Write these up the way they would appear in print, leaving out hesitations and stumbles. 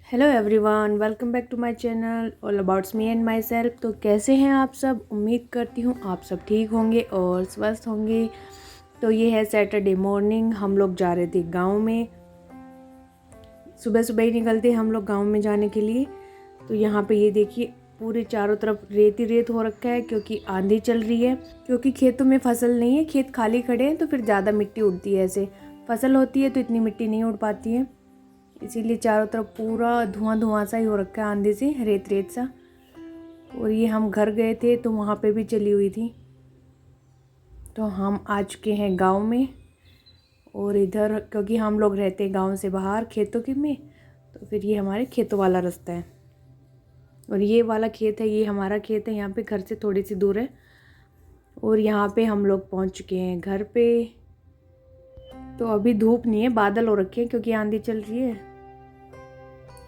Hello everyone, welcome back to my channel all abouts me and myself. तो कैसे हैं आप सब? उम्मीद करती हूँ आप सब ठीक होंगे और स्वस्थ होंगे। तो ये है सैटरडे मॉर्निंग, हम लोग जा रहे थे गांव में। सुबह सुबह ही निकलते हम लोग गांव में जाने के लिए। तो यहाँ पे ये देखिए, पूरे चारों तरफ रेत ही रेत हो रखा है क्योंकि आंधी चल रही है। क्योंकि खेतों में फसल नहीं है, खेत खाली खड़े हैं, तो फिर ज़्यादा मिट्टी उड़ती है। ऐसे फसल होती है तो इतनी मिट्टी नहीं उड़ पाती है, इसीलिए चारों तरफ पूरा धुआं धुआं सा ही हो रखा है आंधी से, रेत रेत सा। और ये हम घर गए थे तो वहाँ पे भी चली हुई थी। तो हम आ चुके हैं गांव में। और इधर क्योंकि हम लोग रहते हैं गांव से बाहर खेतों के में, तो फिर ये हमारे खेतों वाला रास्ता है। और ये वाला खेत है, ये हमारा खेत है, यहाँ पे घर से थोड़ी सी दूर है। और यहाँ पे हम लोग पहुँच चुके हैं घर पे। तो अभी धूप नहीं है, बादल हो रखे हैं क्योंकि आंधी चल रही है।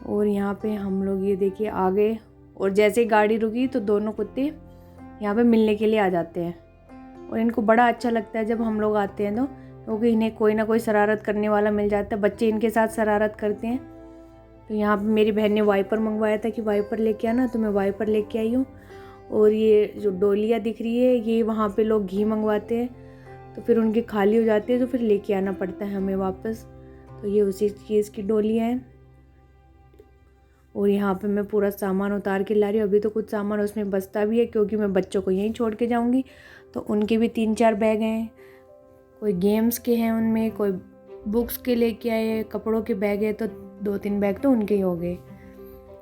और यहाँ पे हम लोग ये देखिए आ गए। और जैसे ही गाड़ी रुकी तो दोनों कुत्ते यहाँ पे मिलने के लिए आ जाते हैं। और इनको बड़ा अच्छा लगता है जब हम लोग आते हैं तो, क्योंकि इन्हें कोई ना कोई शरारत करने वाला मिल जाता है। बच्चे इनके साथ शरारत करते हैं। तो यहाँ पे मेरी बहन ने वाइपर मंगवाया था कि वाइपर लेके आना, तो मैं वाइपर लेके आई हूँ। और ये जो डोलियाँ दिख रही है, ये वहाँ पे लोग घी मंगवाते हैं, तो फिर उनकी खाली हो जाती है तो फिर लेके आना पड़ता है हमें वापस। तो ये उसी चीज़ की डोलियाँ हैं। और यहाँ पे मैं पूरा सामान उतार के ला रही हूँ। अभी तो कुछ सामान उसमें बचता भी है क्योंकि मैं बच्चों को यहीं छोड़ के जाऊँगी। तो उनके भी 3-4 बैग हैं, कोई गेम्स के हैं उनमें, कोई बुक्स के लेके आए, कपड़ों के बैग है, तो 2-3 बैग तो उनके ही हो गए।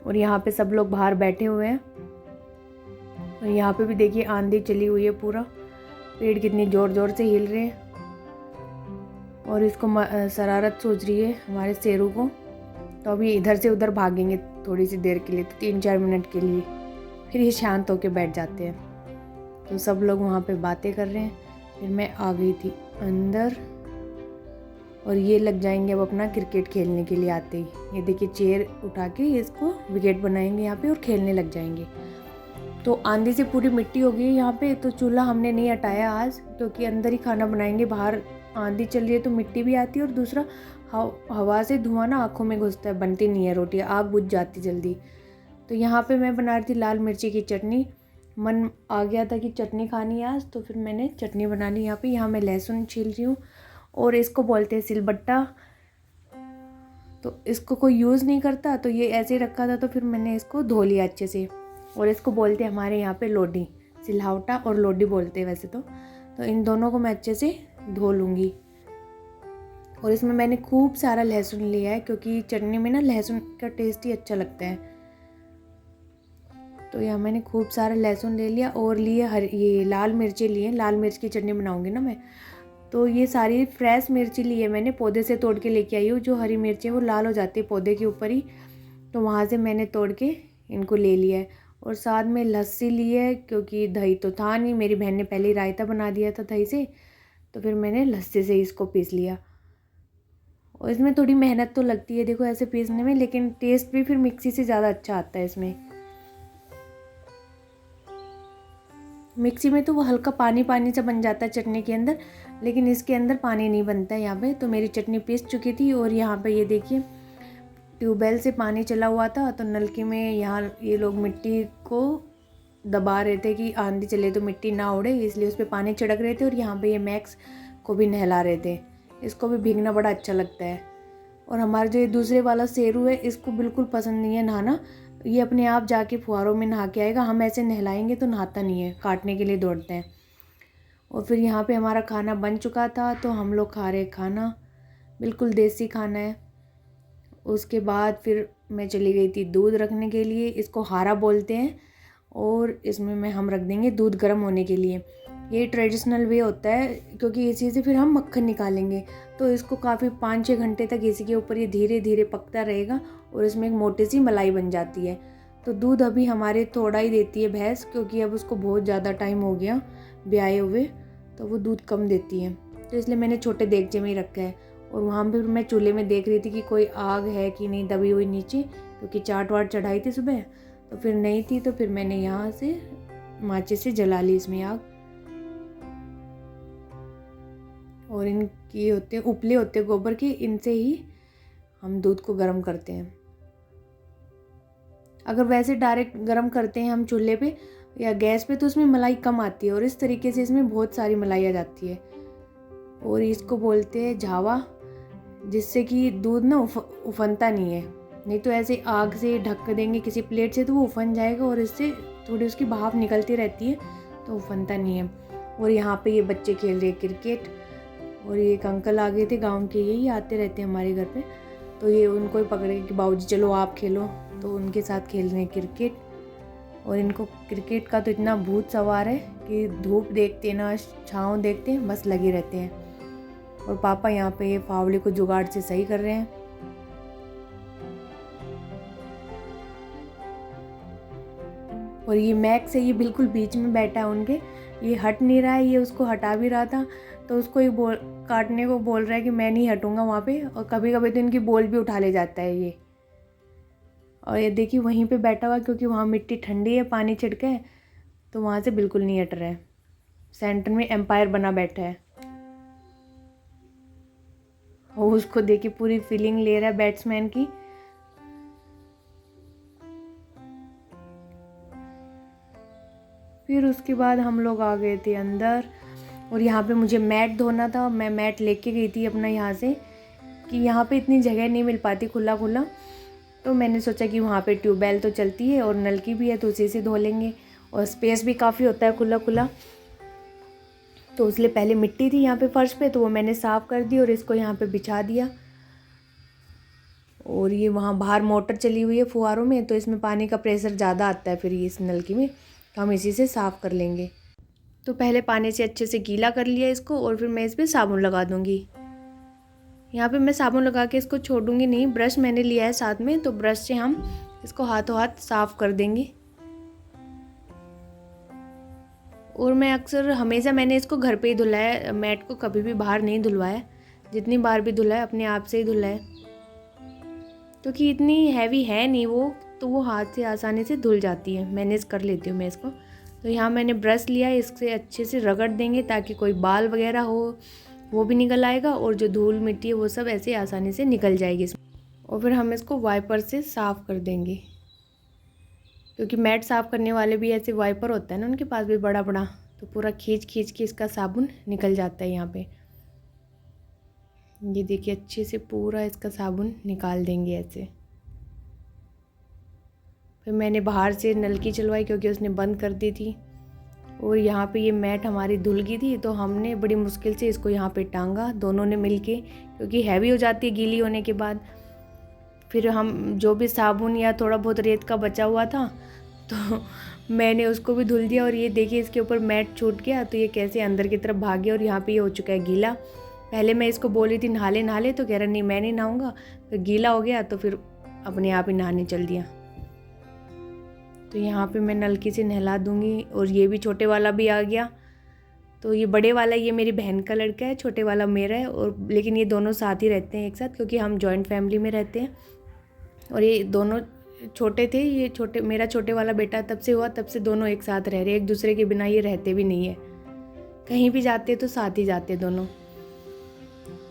और यहाँ पे सब लोग बाहर बैठे हुए हैं। और यहाँ पे भी देखिए आंधी चली हुई है, पूरा पेड़ कितनी ज़ोर ज़ोर से हिल रहे हैं। और इसको शरारत सोच रही है हमारे शेरू को। तो अभी इधर से उधर भागेंगे थोड़ी सी देर के लिए, तो 3-4 मिनट के लिए, फिर ये शांत होकर बैठ जाते हैं। तो सब लोग वहाँ पे बातें कर रहे हैं। फिर मैं आ गई थी अंदर। और ये लग जाएंगे अब अपना क्रिकेट खेलने के लिए आते ही। ये देखिए चेयर उठा के इसको विकेट बनाएंगे यहाँ पे और खेलने लग जाएंगे। तो आंधी से पूरी मिट्टी हो गई है यहाँ पे। तो चूल्हा हमने नहीं हटाया आज, क्योंकि अंदर ही खाना बनाएंगे। बाहर आंधी चल रही है तो मिट्टी भी आती है, और दूसरा हवा से धुआं ना आँखों में घुसता है, बनती नहीं है रोटी, आग बुझ जाती जल्दी। तो यहाँ पे मैं बना रही थी लाल मिर्ची की चटनी। मन आ गया था कि चटनी खानी है आज, तो फिर मैंने चटनी बना ली। यहाँ मैं लहसुन छील रही हूँ, और इसको बोलते हैं सिलबट्टा। तो इसको कोई यूज़ नहीं करता, तो ये ऐसे ही रखा था, तो फिर मैंने इसको धो लिया अच्छे से। और इसको बोलते हैं हमारे यहाँ पे लोडी, सिलहावटा और लोडी बोलते हैं वैसे तो इन दोनों को मैं अच्छे से धो लूँगी। और इसमें मैंने खूब सारा लहसुन लिया है, क्योंकि चटनी में ना लहसुन का टेस्ट ही अच्छा लगता है। तो यहाँ मैंने खूब सारा लहसुन ले लिया, और लिए ये लाल मिर्ची लिए। लाल मिर्च की चटनी बनाऊँगी ना मैं, तो ये सारी फ्रेश मिर्ची ली है मैंने, पौधे से तोड़ के लेके आई हूँ। जो हरी मिर्ची है वो लाल हो जाती है पौधे के ऊपर ही, तो वहाँ से मैंने तोड़ के इनको ले लिया है। और साथ में लस्सी ली है, क्योंकि दही तो था नहीं, मेरी बहन ने पहले ही रायता बना दिया था दही से, तो फिर मैंने लस्सी से इसको पीस लिया। और इसमें थोड़ी मेहनत तो लगती है देखो ऐसे पीसने में, लेकिन टेस्ट भी फिर मिक्सी से ज़्यादा अच्छा आता है इसमें। मिक्सी में तो वो हल्का पानी पानी सा बन जाता है चटनी के अंदर, लेकिन इसके अंदर पानी नहीं बनता है यहाँ पे। तो मेरी चटनी पीस चुकी थी। और यहाँ पे ये देखिए ट्यूबवेल से पानी चला हुआ था, तो नलके में यहाँ ये लोग मिट्टी को दबा रहे थे कि आंधी चले तो मिट्टी ना उड़े, इसलिए उस पर पानी छिड़क रहे थे। और यहाँ पे ये मैक्स को भी नहला रहे थे, इसको भी भीगना बड़ा अच्छा लगता है। और हमारा जो ये दूसरे वाला शेरू है, इसको बिल्कुल पसंद नहीं है नहाना। ये अपने आप जाके फुहारों में नहा के आएगा, हम ऐसे नहलाएंगे तो नहाता नहीं है, काटने के लिए दौड़ते हैं। और फिर यहाँ पे हमारा खाना बन चुका था, तो हम लोग खा रहे खाना, बिल्कुल देसी खाना है। उसके बाद फिर मैं चली गई थी दूध रखने के लिए, इसको हारा बोलते हैं। और इसमें हम रख देंगे दूध गर्म होने के लिए। ये ट्रेडिशनल वे होता है, क्योंकि इसी से फिर हम मक्खन निकालेंगे। तो इसको काफ़ी 5-6 घंटे तक इसी के ऊपर ये धीरे धीरे पकता रहेगा, और इसमें एक मोटी सी मलाई बन जाती है। तो दूध अभी हमारे थोड़ा ही देती है भैंस, क्योंकि अब उसको बहुत ज़्यादा टाइम हो गया ब्याए हुए, तो वो दूध कम देती है। तो इसलिए मैंने छोटे देगचे में ही रखा है। और वहाँ पर मैं चूल्हे में देख रही थी कि कोई आग है कि नहीं दबी हुई नीचे, क्योंकि चाट वाट चढ़ाई थी सुबह, तो फिर नहीं थी। तो फिर मैंने यहाँ से माचिस से जला ली इसमें आग। और इनकी होते हैं उपले, होते हैं गोबर के, इनसे ही हम दूध को गर्म करते हैं। अगर वैसे डायरेक्ट गरम करते हैं हम चूल्हे पे या गैस पे तो उसमें मलाई कम आती है, और इस तरीके से इसमें बहुत सारी मलाई आ जाती है। और इसको बोलते हैं झावा, जिससे कि दूध ना उफनता नहीं है। नहीं तो ऐसे आग से ढक देंगे किसी प्लेट से तो वो उफन जाएगा, और इससे थोड़ी उसकी भाप निकलती रहती है तो उफनता नहीं है। और यहाँ पे ये बच्चे खेल रहे हैं क्रिकेट, और ये एक अंकल आ गए थे गांव के, यही आते रहते हैं हमारे घर पे, तो ये उनको ही पकड़े कि बाबूजी चलो आप खेलो, तो उनके साथ खेल रहे हैं क्रिकेट। और इनको क्रिकेट का तो इतना भूत सवार है कि धूप देखते ना छाँव देखते हैं बस लगे रहते हैं। और पापा यहाँ पे ये फावड़े को जुगाड़ से सही कर रहे हैं। और ये मैक्स है, ये बिल्कुल बीच में बैठा है उनके, ये हट नहीं रहा है, ये उसको हटा भी रहा था तो उसको ही काटने को बोल रहा है कि मैं नहीं हटूंगा वहाँ पे। और कभी कभी तो इनकी बॉल भी उठा ले जाता है ये। और ये देखिए वहीं पे बैठा हुआ, क्योंकि वहाँ मिट्टी ठंडी है, पानी छिड़का है, तो वहाँ से बिल्कुल नहीं हट रहा है। सेंटर में एम्पायर बना बैठा है, और उसको देखिए पूरी फीलिंग ले रहा है बैट्समैन की। फिर उसके बाद हम लोग आ गए थे अंदर, और यहाँ पे मुझे मैट धोना था। मैं मैट लेके गई थी अपना यहाँ से, कि यहाँ पे इतनी जगह नहीं मिल पाती खुला खुला, तो मैंने सोचा कि वहाँ पे ट्यूबवेल तो चलती है और नलकी भी है तो उसी से धो लेंगे, और स्पेस भी काफ़ी होता है खुला खुला। तो इसलिए पहले मिट्टी थी यहाँ पे फर्श पे, तो वो मैंने साफ़ कर दी और इसको यहाँ पे बिछा दिया। और ये वहाँ बाहर मोटर चली हुई है फुहारों में, तो इसमें पानी का प्रेशर ज़्यादा आता है फिर ये इस नलकी में, तो हम इसी से साफ़ कर लेंगे। तो पहले पानी से अच्छे से गीला कर लिया इसको, और फिर मैं इस पर साबुन लगा दूँगी। यहाँ पे मैं साबुन लगा के इसको छोड़ूंगी नहीं, ब्रश मैंने लिया है साथ में, तो ब्रश से हम इसको हाथों हाथ साफ़ कर देंगे। और मैं अक्सर हमेशा मैंने इसको घर पे ही धुलाया, मैट को कभी भी बाहर नहीं धुलवाया, जितनी बार भी धुलाया अपने आप से ही धुलाया, क्योंकि इतनी हैवी है नहीं वो, तो वो हाथ से आसानी से धुल जाती है, मैनेज कर लेती हूँ मैं इसको। तो यहाँ मैंने ब्रश लिया, इससे अच्छे से रगड़ देंगे ताकि कोई बाल वगैरह हो वो भी निकल आएगा, और जो धूल मिट्टी है वो सब ऐसे आसानी से निकल जाएगी इसमें। और फिर हम इसको वाइपर से साफ़ कर देंगे, क्योंकि मैट साफ़ करने वाले भी ऐसे वाइपर होता है ना उनके पास भी बड़ा बड़ा, तो पूरा खींच खींच के इसका साबुन निकल जाता है यहाँ पे। ये देखिए अच्छे से पूरा इसका साबुन निकाल देंगे ऐसे। फिर मैंने बाहर से नलकी चलवाई क्योंकि उसने बंद कर दी थी। और यहाँ पे ये मैट हमारी धुल गई थी, तो हमने बड़ी मुश्किल से इसको यहाँ पे टांगा दोनों ने मिलके, क्योंकि हैवी हो जाती है गीली होने के बाद। फिर हम जो भी साबुन या थोड़ा बहुत रेत का बचा हुआ था तो मैंने उसको भी धुल दिया। और ये देखिए इसके ऊपर मैट छूट गया, तो ये कैसे अंदर की तरफ भाग गया, और यहाँ पे ये हो चुका है गीला। पहले मैं इसको बोली थी नहा ले नहा ले, तो कह रहा नहीं मैं नहीं नहाऊंगा, फिर गीला हो गया तो फिर अपने आप ही नहाने चल दिया। तो यहाँ पे मैं नलकी से नहला दूँगी। और ये भी छोटे वाला भी आ गया, तो ये बड़े वाला ये मेरी बहन का लड़का है, छोटे वाला मेरा है, और लेकिन ये दोनों साथ ही रहते हैं एक साथ, क्योंकि हम जॉइंट फैमिली में रहते हैं। और ये दोनों छोटे थे, ये मेरा छोटे वाला बेटा तब से हुआ, तब से दोनों एक साथ रह रहे, एक दूसरे के बिना ये रहते भी नहीं है, कहीं भी जाते तो साथ ही जाते दोनों।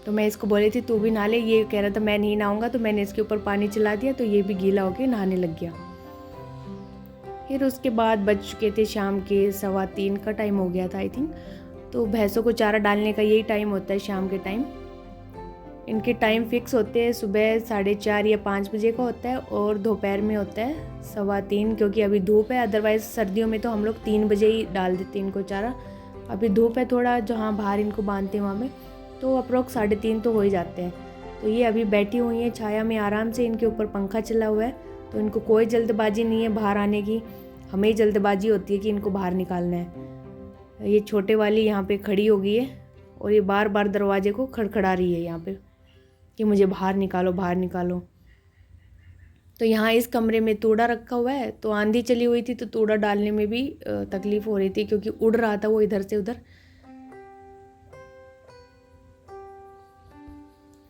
तो मैं इसको बोली थी तू भी नहा ले, ये कह रहा था मैं नहीं नहाऊंगा, तो मैंने इसके ऊपर पानी चला दिया, तो ये भी गीला होके नहाने लग गया। फिर उसके बाद बज चुके थे शाम के 3:15 का टाइम हो गया था आई थिंक। तो भैंसों को चारा डालने का यही टाइम होता है शाम के टाइम, इनके टाइम फिक्स होते हैं, सुबह 4:30 या 5 बजे का होता है, और दोपहर में होता है 3:15, क्योंकि अभी धूप है। अदरवाइज़ सर्दियों में तो हम लोग 3 बजे ही डाल देते हैं इनको चारा। अभी धूप है थोड़ा, जहाँ बाहर इनको बांधते हैं वहाँ में, तो अप्रोक्स 3:30 तो हो ही जाते हैं। तो ये अभी बैठी हुई हैं छाया में आराम से, इनके ऊपर पंखा चला हुआ है, तो इनको कोई जल्दबाजी नहीं है बाहर आने की, हमें जल्दबाजी होती है कि इनको बाहर निकालना है। ये छोटे वाली यहाँ पे खड़ी हो गई है, और ये बार बार दरवाजे को खड़खड़ा रही है यहाँ पे कि मुझे बाहर निकालो बाहर निकालो। तो यहाँ इस कमरे में तूड़ा रखा हुआ है, तो आंधी चली हुई थी तो तूड़ा डालने में भी तकलीफ हो रही थी, क्योंकि उड़ रहा था वो इधर से उधर।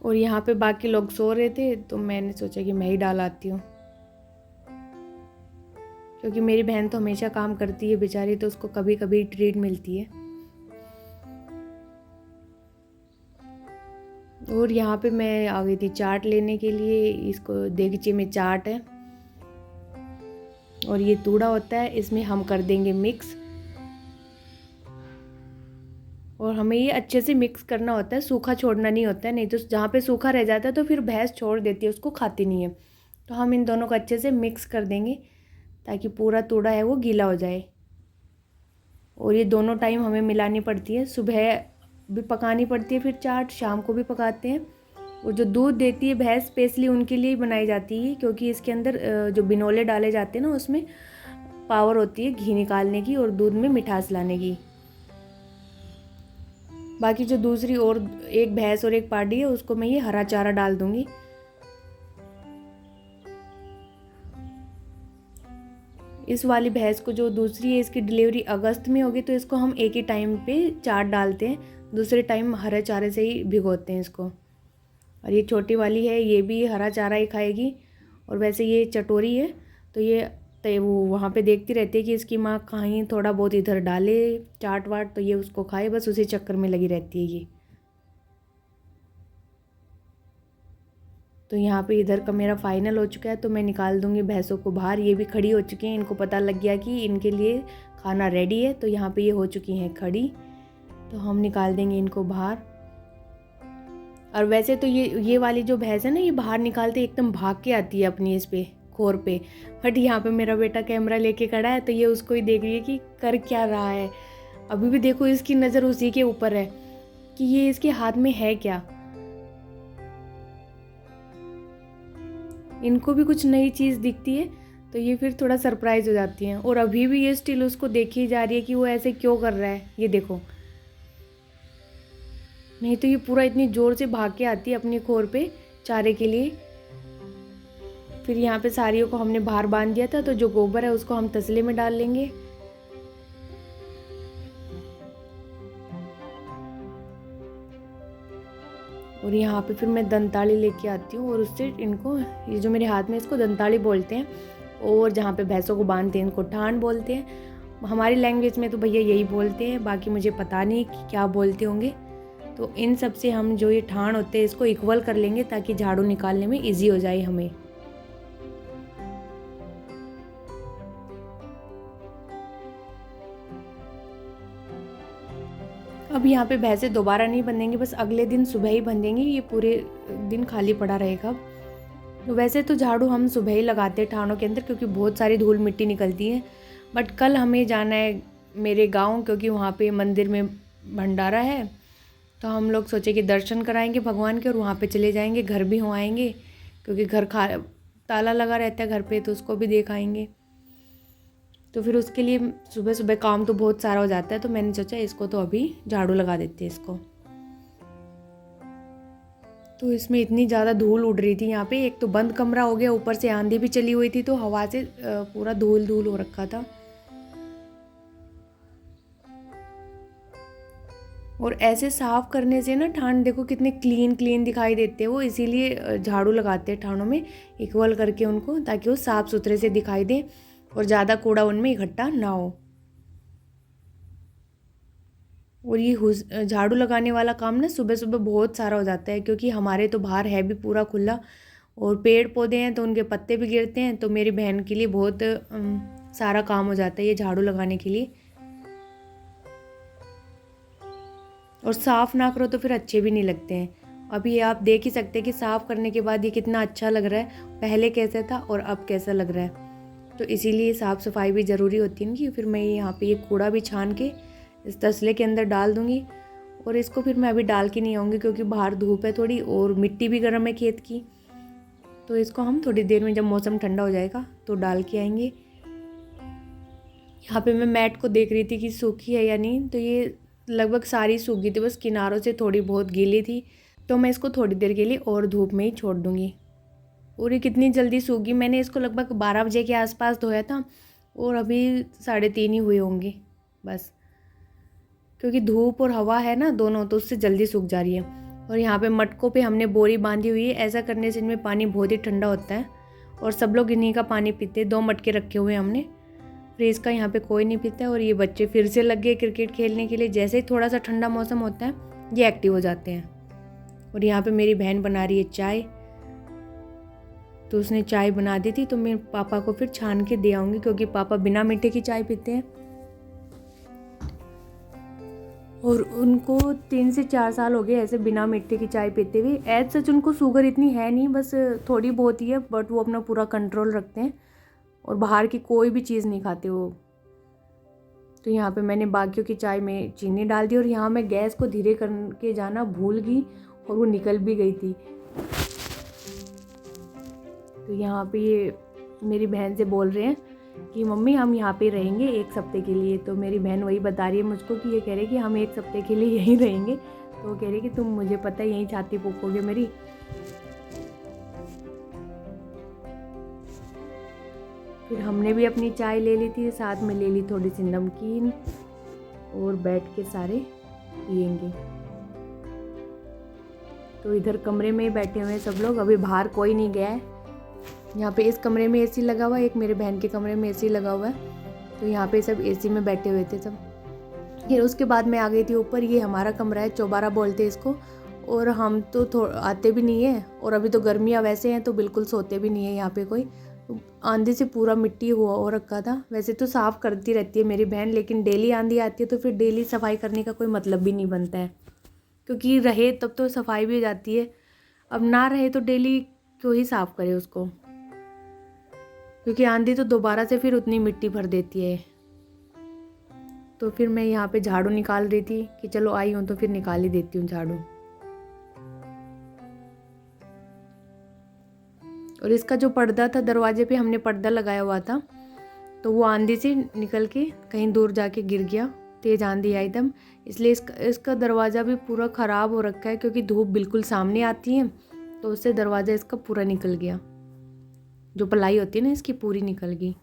और यहाँ पे बाकी लोग सो रहे थे, तो मैंने सोचा कि मैं ही डाल आती हूँ, क्योंकि मेरी बहन तो हमेशा काम करती है बेचारी, तो उसको कभी कभी ट्रीट मिलती है। और यहाँ पे मैं आ गई थी चाट लेने के लिए, इसको देगचे में चाट है, और ये तूड़ा होता है, इसमें हम कर देंगे मिक्स। और हमें ये अच्छे से मिक्स करना होता है, सूखा छोड़ना नहीं होता है, नहीं तो जहाँ पे सूखा रह जाता है तो फिर भैंस छोड़ देती है, उसको खाती नहीं है। तो हम इन दोनों को अच्छे से मिक्स कर देंगे ताकि पूरा तूड़ा है वो गीला हो जाए। और ये दोनों टाइम हमें मिलानी पड़ती है, सुबह भी पकानी पड़ती है, फिर चाट शाम को भी पकाते हैं। और जो दूध देती है भैंस स्पेशली उनके लिए ही बनाई जाती है, क्योंकि इसके अंदर जो बिनोले डाले जाते हैं ना, उसमें पावर होती है घी निकालने की और दूध में मिठास लाने की। बाकी जो दूसरी और एक भैंस और एक पाड़ी है, उसको मैं ये हरा चारा डाल दूंगी। इस वाली भैंस को जो दूसरी है, इसकी डिलीवरी अगस्त में होगी, तो इसको हम एक ही टाइम पे चाट डालते हैं, दूसरे टाइम हरे चारे से ही भिगोते हैं इसको। और ये छोटी वाली है, ये भी हरा चारा ही खाएगी। और वैसे ये चटोरी है, तो ये वो वहाँ पे देखती रहती है कि इसकी माँ कहीं थोड़ा बहुत इधर डाले चाट वाट, तो ये उसको खाए, बस उसी चक्कर में लगी रहती है ये। तो यहाँ पे इधर का मेरा फाइनल हो चुका है, तो मैं निकाल दूँगी भैंसों को बाहर। ये भी खड़ी हो चुकी हैं, इनको पता लग गया कि इनके लिए खाना रेडी है, तो यहाँ पे ये हो चुकी हैं खड़ी। तो हम निकाल देंगे इनको बाहर। और वैसे तो ये वाली जो भैंस है ना, ये बाहर निकालते एकदम भाग के आती है अपनी इस पे खोर पे। बट यहाँ पे मेरा बेटा कैमरा लेके खड़ा है, तो ये उसको ही देख रही है कि कर क्या रहा है। अभी भी देखो इसकी नज़र उसी के ऊपर है कि ये इसके हाथ में है क्या। इनको भी कुछ नई चीज़ दिखती है, तो ये फिर थोड़ा सरप्राइज हो जाती हैं। और अभी भी ये स्टिल उसको देखी जा रही है कि वो ऐसे क्यों कर रहा है, ये देखो। नहीं तो ये पूरा इतनी ज़ोर से भाग के आती है अपनी खोर पे चारे के लिए। फिर यहाँ पे सारियों को हमने बाहर बांध दिया था, तो जो गोबर है उसको हम तसले में डाल लेंगे। और यहाँ पे फिर मैं दंताली लेके आती हूँ, और उससे इनको, ये जो मेरे हाथ में, इसको दंताली बोलते हैं। और जहाँ पे भैंसों को बांधते हैं इनको ठान बोलते हैं। हमारी लैंग्वेज में तो भैया यही बोलते हैं, बाकी मुझे पता नहीं कि क्या बोलते होंगे। तो इन सब से हम जो ये ठान होते हैं इसको इक्वल कर लेंगे, ताकि झाड़ू निकालने में ईजी हो जाए हमें। अब यहाँ पे भैंसे दोबारा नहीं बंधेंगे, बस अगले दिन सुबह ही बंधेंगी, ये पूरे दिन खाली पड़ा रहेगा। तो वैसे तो झाड़ू हम सुबह ही लगाते हैं ठाणों के अंदर, क्योंकि बहुत सारी धूल मिट्टी निकलती है। बट कल हमें जाना है मेरे गांव, क्योंकि वहाँ पे मंदिर में भंडारा है, तो हम लोग सोचे कि दर्शन कराएंगे भगवान के और वहाँ पे चले जाएंगे, घर भी हो आएंगे, क्योंकि घर ताला लगा रहता है घर पे, तो उसको भी देख आएंगे। तो फिर उसके लिए सुबह सुबह काम तो बहुत सारा हो जाता है, तो मैंने सोचा इसको तो अभी झाड़ू लगा देते हैं इसको। तो इसमें इतनी ज़्यादा धूल उड़ रही थी यहाँ पे, एक तो बंद कमरा हो गया, ऊपर से आंधी भी चली हुई थी, तो हवा से पूरा धूल धूल हो रखा था। और ऐसे साफ करने से ना ठाण देखो कितने क्लीन क्लीन दिखाई देते हैं वो, इसीलिए झाड़ू लगाते हैं ठाणों में इक्वल करके उनको, ताकि वो साफ़ सुथरे से दिखाई दे और ज़्यादा कूड़ा उनमें इकट्ठा ना हो। और ये झाड़ू लगाने वाला काम ना सुबह सुबह बहुत सारा हो जाता है, क्योंकि हमारे तो बाहर है भी पूरा खुला, और पेड़ पौधे हैं तो उनके पत्ते भी गिरते हैं, तो मेरी बहन के लिए बहुत सारा काम हो जाता है ये झाड़ू लगाने के लिए। और साफ़ ना करो तो फिर अच्छे भी नहीं लगते हैं। अभी ये आप देख ही सकते हैं कि साफ़ करने के बाद ये कितना अच्छा लग रहा है, पहले कैसा था और अब कैसा लग रहा है। तो इसीलिए साफ़ सफाई भी ज़रूरी होती है कि फिर मैं यहाँ पे ये कूड़ा भी छान के इस तसले के अंदर डाल दूँगी। और इसको फिर मैं अभी डाल के नहीं आऊँगी, क्योंकि बाहर धूप है थोड़ी और मिट्टी भी गर्म है खेत की, तो इसको हम थोड़ी देर में जब मौसम ठंडा हो जाएगा तो डाल के आएंगे। यहाँ पे मैं मैट को देख रही थी कि सूखी है या नहीं, तो ये लगभग सारी सूख गई थी, बस किनारों से थोड़ी बहुत गीली थी, तो मैं इसको थोड़ी देर के लिए और धूप में ही छोड़ दूँगी। और ये कितनी जल्दी सूख गई, मैंने इसको लगभग 12 बजे के आसपास धोया था और अभी 3:30 ही हुए होंगे बस, क्योंकि धूप और हवा है ना दोनों, तो उससे जल्दी सूख जा रही है। और यहाँ पे मटकों पे हमने बोरी बांधी हुई है, ऐसा करने से इनमें पानी बहुत ही ठंडा होता है और सब लोग इन्हीं का पानी पीते हैं। 2 मटके रखे हुए हैं हमने, फ्रिज का यहाँ पे कोई नहीं पीता है। और ये बच्चे फिर से लग गए क्रिकेट खेलने के लिए, जैसे ही थोड़ा सा ठंडा मौसम होता है ये एक्टिव हो जाते हैं। और यहाँ पे मेरी बहन बना रही है चाय, तो उसने चाय बना दी थी, तो मैं पापा को फिर छान के दे आऊँगी, क्योंकि पापा बिना मीठे की चाय पीते हैं। और उनको 3 से 4 साल हो गए ऐसे बिना मीठे की चाय पीते हुए। एज सच उनको शुगर इतनी है नहीं, बस थोड़ी बहुत ही है, बट वो अपना पूरा कंट्रोल रखते हैं और बाहर की कोई भी चीज़ नहीं खाते वो। तो यहाँ पे मैंने बाकियों की चाय में चीनी डाल दी, और यहाँ मैं गैस को धीरे करके जाना भूल गई और वो निकल भी गई थी। तो यहाँ पे ये मेरी बहन से बोल रहे हैं कि मम्मी हम यहाँ पे रहेंगे 1 हफ्ते के लिए। तो मेरी बहन वही बता रही है मुझको कि ये कह रहे कि हम 1 हफ्ते के लिए यहीं रहेंगे। तो वो कह रही कि तुम, मुझे पता है, यहीं छाती फूकोगे मेरी। फिर हमने भी अपनी चाय ले ली थी, साथ में ले ली थोड़ी सी नमकीन, और बैठ के सारे पियेंगे। तो इधर कमरे में ही बैठे हुए हैं सब लोग, अभी बाहर कोई नहीं गया है। यहाँ पे इस कमरे में एसी लगा हुआ है, एक मेरे बहन के कमरे में एसी लगा हुआ है। तो यहाँ पे सब एसी में बैठे हुए थे सब। फिर उसके बाद मैं आ गई थी ऊपर। ये हमारा कमरा है, चौबारा बोलते हैं इसको, और हम तो आते भी नहीं है, और अभी तो गर्मियाँ वैसे हैं तो बिल्कुल सोते भी नहीं है यहाँ पे कोई। आंधी से पूरा मिट्टी हुआ हो रखा था। वैसे तो साफ़ करती रहती है मेरी बहन, लेकिन डेली आंधी आती है तो फिर डेली सफाई करने का कोई मतलब भी नहीं बनता है, क्योंकि रहे तब तो सफाई भी हो जाती है, अब ना रहे तो डेली क्यों ही साफ़ करे उसको, क्योंकि आंधी तो दोबारा से फिर उतनी मिट्टी भर देती है। तो फिर मैं यहाँ पे झाड़ू निकाल रही थी कि चलो आई हूँ तो फिर निकाल ही देती हूँ झाड़ू। और इसका जो पर्दा था, दरवाजे पे हमने पर्दा लगाया हुआ था, तो वो आंधी से निकल के कहीं दूर जाके गिर गया। तेज़ आंधी आई एकदम, इसलिए इसका दरवाज़ा भी पूरा ख़राब हो रखा है, क्योंकि धूप बिल्कुल सामने आती है तो उससे दरवाज़ा इसका पूरा निकल गया। जो पलाई होती है ना इसकी, पूरी निकल गई।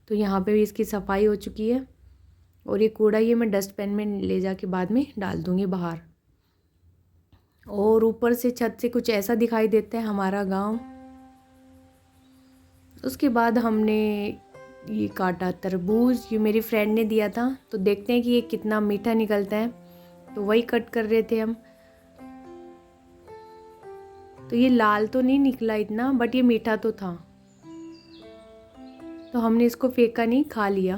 तो यहाँ पे भी इसकी सफाई हो चुकी है, और ये कूड़ा ये मैं डस्टबिन में ले जाके बाद में डाल दूँगी बाहर। और ऊपर से छत से कुछ ऐसा दिखाई देता है हमारा गांव। उसके बाद हमने ये काटा तरबूज, ये मेरी फ्रेंड ने दिया था, तो देखते हैं कि ये कितना मीठा निकलता है। तो वही कट कर रहे थे हम। तो ये लाल तो नहीं निकला इतना, बट ये मीठा तो था, तो हमने इसको फेंका नहीं, खा लिया,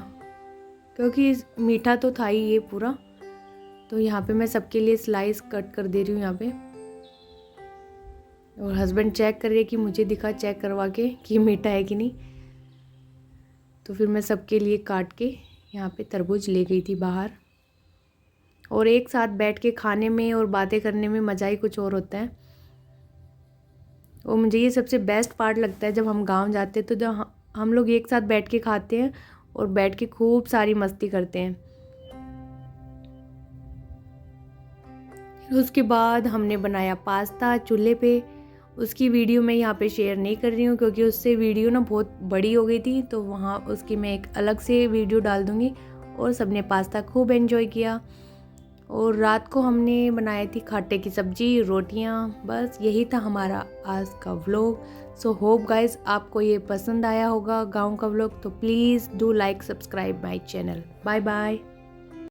क्योंकि मीठा तो था ही ये पूरा। तो यहाँ पे मैं सबके लिए स्लाइस कट कर दे रही हूँ यहाँ पे, और हस्बैंड चेक कर रहे हैं कि मुझे दिखा चेक करवा के कि मीठा है कि नहीं। तो फिर मैं सबके लिए काट के यहाँ पे तरबूज ले गई थी बाहर। और एक साथ बैठ के खाने में और बातें करने में मज़ा ही कुछ और होता है। और मुझे ये सबसे बेस्ट पार्ट लगता है जब हम गांव जाते हैं, तो जब हम लोग एक साथ बैठ के खाते हैं और बैठ के खूब सारी मस्ती करते हैं। उसके बाद हमने बनाया पास्ता चूल्हे पे। उसकी वीडियो मैं यहाँ पे शेयर नहीं कर रही हूँ, क्योंकि उससे वीडियो ना बहुत बड़ी हो गई थी, तो वहाँ उसकी मैं एक अलग से वीडियो डाल दूँगी। और सबने पास्ता खूब एंजॉय किया। और रात को हमने बनाई थी खाटे की सब्जी, रोटियाँ। बस यही था हमारा आज का व्लॉग। सो होप गाइस आपको ये पसंद आया होगा गाँव का व्लॉग। तो please do like subscribe my channel. Bye bye.